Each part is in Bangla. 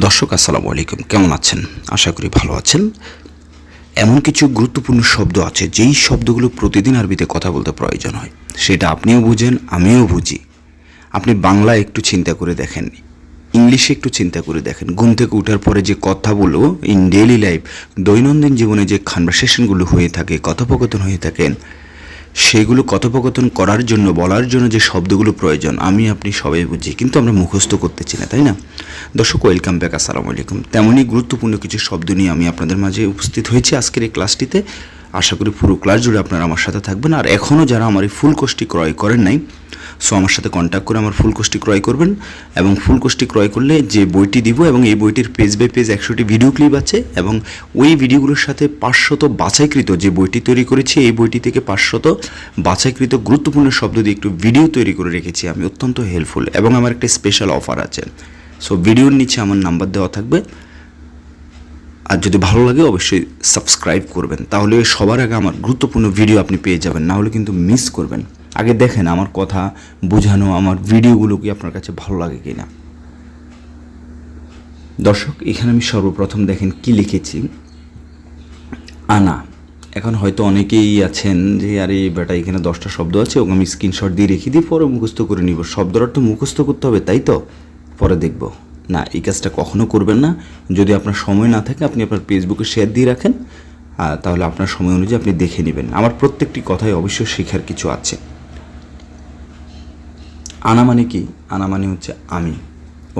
দর্শক আসসালামু আলাইকুম, কেমন আছেন? আশা করি ভালো আছেন। এমন কিছু গুরুত্বপূর্ণ শব্দ আছে যেই শব্দগুলো প্রতিদিন আরবিতে কথা বলতে প্রয়োজন হয়, সেটা আপনিও বুঝেন, আমিও বুঝি। আপনি বাংলা একটু চিন্তা করে দেখেন, ইংলিশে একটু চিন্তা করে দেখেন। ঘুম থেকে ওঠার পরে যে কথাগুলো ইন ডেইলি লাইফ, দৈনন্দিন জীবনে যে কনভারসেশনগুলো হয়ে থাকে, কথোপকথন হয়ে থাকেন, সেগুলো কথোপকথন করার জন্য, বলার জন্য যে শব্দগুলো প্রয়োজন আমি আপনি সবাই বুঝি, কিন্তু আমরা মুখস্থ করতেছি না, তাই না? দর্শক ওয়েলকাম ব্যাক, আসসালামু আলাইকুম। তেমনই গুরুত্বপূর্ণ কিছু শব্দ নিয়ে আমি আপনাদের মাঝে উপস্থিত হয়েছি আজকের এই ক্লাসটিতে। আশা করি পুরো ক্লাস জুড়ে আপনারা আমার সাথে থাকবেন। আর এখনও যারা আমার এই ফুল কোর্সটি ক্রয় করেন নাই, সো আমার সাথে কন্ট্যাক্ট করে আমার ফুল কোর্সটি ক্রয় করবেন। এবং ফুল কোর্সটি ক্রয় করলে যে বইটি দিব, এবং এই বইটির পেজ বাই পেজ 100টি ভিডিও ক্লিপ আছে, এবং ওই ভিডিওগুলোর সাথে 500 বাছাইকৃত যে বইটি তৈরি করেছি, এই বইটি থেকে 500 বাছাইকৃত গুরুত্বপূর্ণ শব্দ দিয়ে একটু ভিডিও তৈরি করে রেখেছি আমি, অত্যন্ত হেল্পফুল। এবং আমার একটা স্পেশাল অফার আছে। সো ভিডিওর নিচে আমার নাম্বার দেওয়া থাকবে, আর যদি ভালো লাগে অবশ্যই সাবস্ক্রাইব করবেন, তাহলে সবার আগে আমার গুরুত্বপূর্ণ ভিডিও আপনি পেয়ে যাবেন। না হলে কিন্তু মিস করবেন। আগে দেখেন আমার কথা বোঝানো, আমার ভিডিওগুলো কি আপনার কাছে ভালো লাগে কি না। দর্শক, এখানে আমি সর্বপ্রথম দেখেন কি লিখেছি, আনা। এখন হয়তো অনেকেই আছেন যে আরে বেটা এখানে 10টা শব্দ আছে, ওকে আমি স্ক্রিনশট দিয়ে রেখে দিই, পরে মুখস্থ করে নিব। শব্দটা তো মুখস্থ করতে হবে, তাই তো? পরে দেখব না, এই কাজটা কখনো করবেন না। যদি আপনার সময় না থাকে, আপনি আপনার ফেসবুকে শেয়ার দিয়ে রাখেন, তাহলে আপনার সময় অনুযায়ী আপনি দেখে নেবেন। আমার প্রত্যেকটি কথায় অবশ্যই শেখার কিছু আছে। আনা মানে কি? আনা মানে হচ্ছে আমি।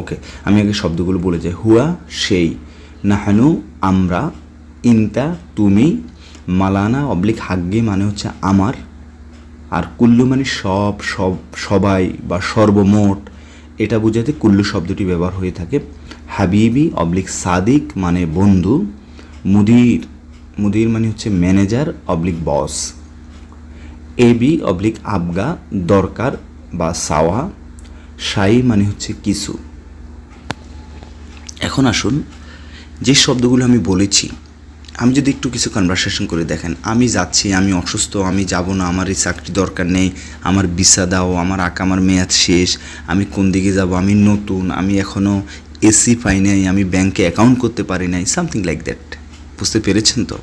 ওকে, আমি আগে শব্দগুলো বলে যাই। হুয়া সেই, নাহানু আমরা, ইনতা তুমি, মালানা অবলিক হাগ্গে মানে হচ্ছে আমার, আর কুল্লু মানে সব, সবাই বা সর্বমোট, এটা বোঝাতে কুল্লু শব্দটি ব্যবহার হয়ে থাকে। হাবিবি অবলিক সাদিক মানে বন্ধু, মুদির, মুদির মানে হচ্ছে ম্যানেজার অবলিক বস, এবি অবলিক আবগা দরকার বা সাওয়া, শাই মানে হচ্ছে কিছু। এখন আসুন, যে শব্দগুলো আমি বলেছি, আমি যদি একটু কিছু কনভারসেশন করে দেখেন, আমি যাচ্ছি, আমি অসুস্থ, আমি যাব না, আমার এই চাকরি দরকার নেই, আমার ভিসা দাও, আমার আমার মেয়াদ শেষ, আমি কোন দিকে যাব, আমি নতুন, আমি এখনও এসি পাই নাই, আমি ব্যাংকে অ্যাকাউন্ট করতে পারি নাই, সামথিং লাইক দ্যাট। বুঝতে পেরেছেন তো?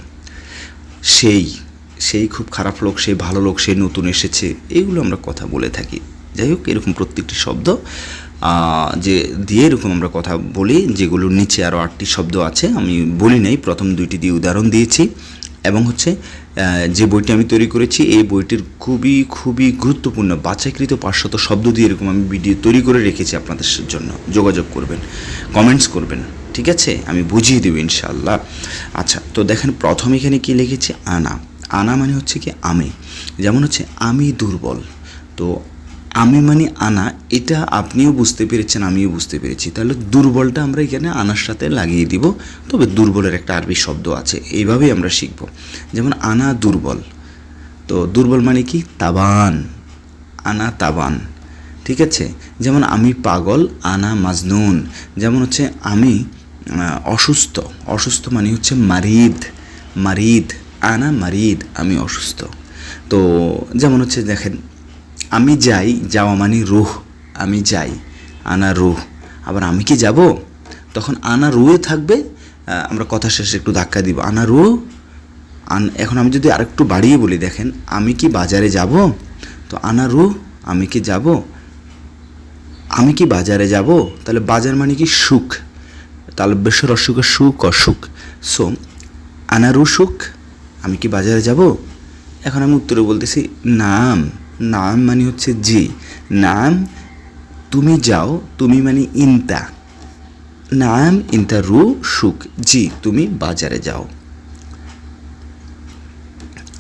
সেই সেই খুব খারাপ লোক, সেই ভালো লোক, সেই নতুন এসেছে, এইগুলো আমরা কথা বলে থাকি। যাই হোক, এরকম প্রত্যেকটি শব্দ যে দিয়ে এরকম আমরা কথা বলি, যেগুলোর নিচে আরও 8টি শব্দ আছে, আমি বলি নাই, প্রথম 2টি দিয়ে উদাহরণ দিয়েছি। এবং হচ্ছে যে বইটি আমি তৈরি করেছি, এই বইটির খুবই খুবই গুরুত্বপূর্ণ বাছাইকৃত 500 শব্দ দিয়ে এরকম আমি ভিডিও তৈরি করে রেখেছি আপনাদের জন্য। যোগাযোগ করবেন, কমেন্টস করবেন, ঠিক আছে? আমি বুঝিয়ে দেবো ইনশাআল্লাহ। আচ্ছা, তো দেখেন প্রথম এখানে কী লিখেছি, আনা। আনা মানে হচ্ছে কি আমি। যেমন হচ্ছে আমি দুর্বল, তো আমি মানে আনা, এটা আপনিও বুঝতে পেরেছেন, আমিও বুঝতে পেরেছি। তাহলে দুর্বলটা আমরা এখানে আনার সাথে লাগিয়ে দিব। তবে দুর্বলের একটা আরবি শব্দ আছে, এইভাবেই আমরা শিখব। যেমন আনা দুর্বল, তো দুর্বল মানে কি? তাবান, আনা তাবান, ঠিক আছে? যেমন আমি পাগল, আনা মাজনুন। যেমন হচ্ছে আমি অসুস্থ, অসুস্থ মানে হচ্ছে মারিদ, মারিদ, আনা মারিদ, আমি অসুস্থ। তো যেমন হচ্ছে দেখেন, আমি যাই, যাওয়া মানে রুহ, আমি যাই, আনা রুহ। আবার আমি কি যাব, তখন আনা রুহে থাকবে, আমরা কথা শেষে একটু ধাক্কা দিব, আনা রুহ। এখন আমি যদি আরেকটু বাড়িয়ে বলি, দেখেন, আমি কি বাজারে যাব, তো আনা রুহ, আমি কি যাব, আমি কি বাজারে যাব। তাহলে বাজার মানে কি? সুখ, তাহলে বেশর অসুখের সুখ, অসুখ। সো আনা রু সুখ, আমি কি বাজারে যাব। এখন আমি উত্তরে বলতেছি নাম, নাম মানে হচ্ছে জি, নাম, তুমি যাও, তুমি মানে ইনতা, নাম ইনতা রু সুখ, জি তুমি বাজারে যাও।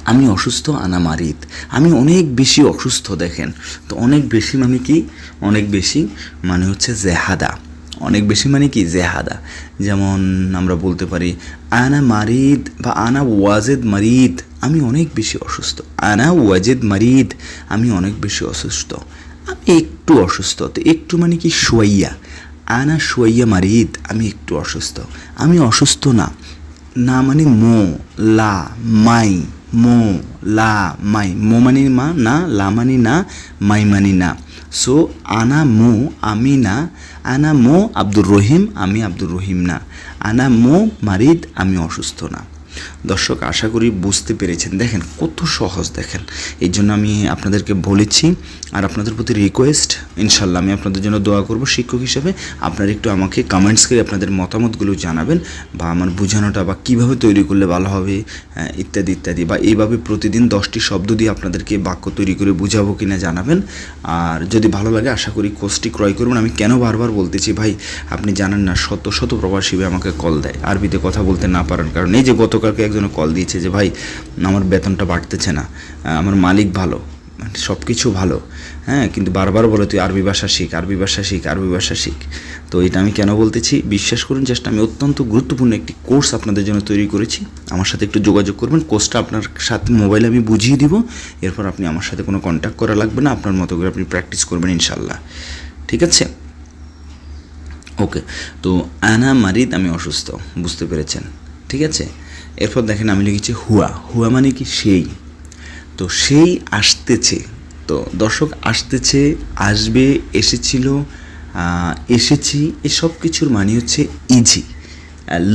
আমি অসুস্থ, আনা মারিদ, আমি অনেক বেশি অসুস্থ। দেখেন তো, অনেক বেশি মানে কি? অনেক বেশি মানে হচ্ছে জেহাদা, অনেক বেশি মানে কি? জেহাদা। যেমন আমরা বলতে পারি আনা মারিদ বা আনা ওয়াজেদ মারিদ, আমি অনেক বেশি অসুস্থ। আনা ওয়াজেদ মারিদ, আমি অনেক বেশি অসুস্থ। আমি একটু অসুস্থ, তো একটু মানে কি? শুয়াইয়া, আনা শুয়াইয়া মারিদ, আমি একটু অসুস্থ। আমি অসুস্থ না, না মানে মো, লা, মাই, মো লা মাই, মো মানি মা না, লা মানি না, মাই মানি না। সো আনা মো আমি না, আনা মো আব্দুর রহিম আমি আব্দুর রহিম না, আনা মো মারিদ আমি অসুস্থ না। দর্শক আশা করি বুঝতে পেরেছেন। দেখেন কত সহজ, দেখেন এই জন্য আমি আপনাদেরকে বলেছি। আর আপনাদের প্রতি রিকোয়েস্ট, ইনশাল্লাহ আমি আপনাদের জন্য দোয়া করব শিক্ষক হিসেবে। আপনারা একটু আমাকে কমেন্টস করে আপনাদের মতামতগুলো জানাবেন, বা আমার বোঝানোটা বা কীভাবে তৈরি করলে ভালো হবে ইত্যাদি ইত্যাদি, বা এইভাবে প্রতিদিন 10টি শব্দ দিয়ে আপনাদেরকে বাক্য তৈরি করে বুঝাবো কিনা জানাবেন। আর যদি ভালো লাগে আশা করি কোর্সটি ক্রয় করবেন। আমি কেন বারবার বলতেছি ভাই, আপনি জানেন না শত শত প্রবাসী ভাই আমাকে কল দেয় আরবিতে কথা বলতে না পারেন কারণ। এই যে গতকালকে একজনে কল দিয়েছে যে ভাই আমার বেতনটা বাড়তেছে না, আমার মালিক ভালো, সব কিছু ভালো, হ্যাঁ, কিন্তু বারবার বলে তুই আরবি ভাষা শিখ, আরবি ভাষা শিখ, আরবি ভাষা শিখ। তো এটা আমি কেন বলতেছি, বিশ্বাস করুন জাস্ট আমি অত্যন্ত গুরুত্বপূর্ণ একটি কোর্স আপনাদের জন্য তৈরি করেছি। আমার সাথে একটু যোগাযোগ করবেন, কোর্সটা আপনার সাথে মোবাইলে আমি বুঝিয়ে দিব। এরপর আপনি আমার সাথে কোনো কন্ট্যাক্ট করা লাগবে না, আপনার মতো করে আপনি প্র্যাকটিস করবেন ইনশাল্লাহ। ঠিক আছে, ওকে। তো আনা মারিদ আমি অসুস্থ, বুঝতে পেরেছেন। ঠিক আছে, এরপর দেখেন আমি লিখেছি হুয়া, হুয়া মানে কি সেই। তো সেই আসতেছে, তো দর্শক আসতেছে, আসবে, এসেছিল, এসেছি, এসব কিছুর মানে হচ্ছে ইজি।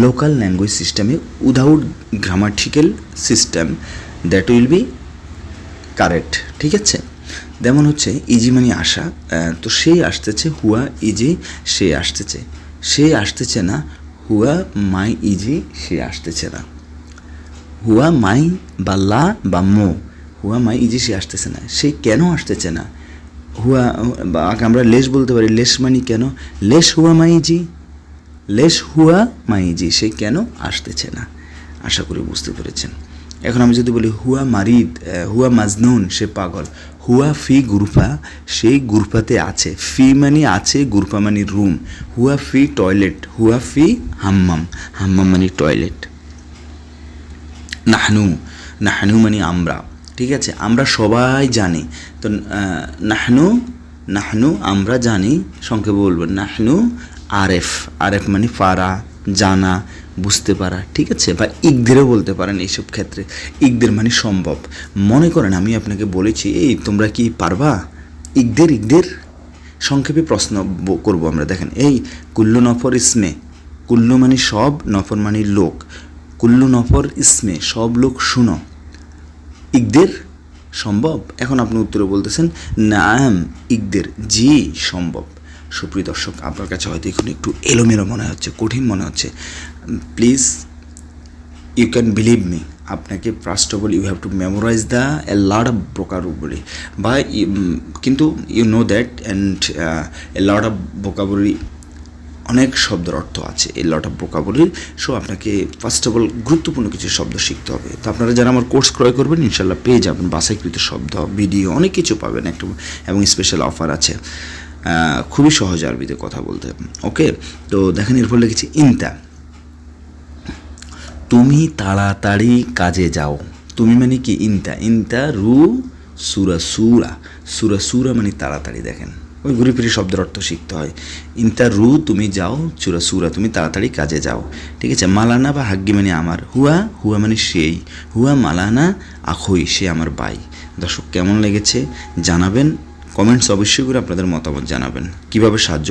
লোকাল ল্যাঙ্গুয়েজ সিস্টেমে without grammatical system that will be correct. ঠিক আছে, যেমন হচ্ছে ইজি মানে আসা, তো সেই আসতেছে, হুয়া ইজি, সে আসতেছে, সে আসতেছে না, হুয়া মাই ইজি, সে আসতেছে না। হুয়া মাই বা লা বা মো, হুয়া মাই ইজি, সে আসতেছে না। সে কেন আসতেছে না? হুয়া বা আমরা লেশ বলতে পারি, লেশ মানি কেন, লেশ হুয়া মাই ইজি, লেশ হুয়া মাই ইজি, সে কেন আসতেছে না। আশা করি বুঝতে পেরেছেন। এখন আমি যদি বলি হুয়া মারিদ, হুয়া মাজনুন, সে পাগল, হুয়া ফি গুরফা, সেই গুরফাতে আছে, ফি মানি আছে, গুরফা মানি রুম, হুয়া ফি টয়লেট, হুয়া ফি হাম্মাম, হাম্মাম মানি টয়লেট। নাহনু, নাহনু মানে আমরা। ঠিক আছে, আমরা সবাই জানি। তো নাহনু, নাহনু আমরা জানি, সংক্ষেপে বলবেন নাহনু আরেফ, আরেফ মানে পারা, জানা, বুঝতে পারা। ঠিক আছে, বা ইকদেরও বলতে পারেন এইসব ক্ষেত্রে। ইকদের মানে সম্ভব। মনে করেন আমি আপনাকে বলেছি এই তোমরা কি পারবা, ইকদের, ইকদের সংক্ষেপে প্রশ্ন করব আমরা। দেখেন এই কুল্লু নফর ইসমে, কুল্লু মানে সব, নফর মানে লোক, কুল্লু নফর ইসমে সব লোক শুনো, ইকদের সম্ভব। এখন আপনি উত্তরে বলতেছেন নাম ইকদের, জি সম্ভব। সুপ্রিয় দর্শক, আপনার কাছে হয়তো এখন একটু এলোমেলো মনে হচ্ছে, কঠিন মনে হচ্ছে। Please you can believe me, আপনাকে first of all you have to memorise the a lot of vocabulary, বা কিন্তু you know that and a lot of vocabulary, অনেক শব্দের অর্থ আছে এই লট অফ ভোকাবুলারি। সো আপনাকে ফার্স্ট অফ অল গুরুত্বপূর্ণ কিছু শব্দ শিখতে হবে। তো আপনারা যারা আমার কোর্স ক্রয় করবেন ইনশাল্লাহ পেয়ে যাবেন বাছাইকৃত শব্দ, ভিডিও, অনেক কিছু পাবেন একটা, এবং স্পেশাল অফার আছে। খুবই সহজ আরবিতে কথা বলতে। ওকে, তো দেখেন এরপর লিখেছি ইনতা, তুমি তাড়াতাড়ি কাজে যাও। তুমি মানে কি ইনতা, ইনতা রু সুরা সুরা, সুরা সুরা মানে তাড়াতাড়ি। দেখেন ওই ঘুরে ফিরে শব্দের অর্থ শিখতে হয়। ইনতা রু তুমি যাও, চুরা সুরা তুমি তাড়াতাড়ি কাজে যাও। ঠিক আছে, মালানা বা হাগ্গি মানে আমার, হুয়া, হুয়া মানে সেই, হুয়া মালানা আখই, সে আমার ভাই। দর্শক কেমন লেগেছে জানাবেন, কমেন্টস অবশ্যই করে আপনাদের মতামত জানাবেন, কীভাবে সাহায্য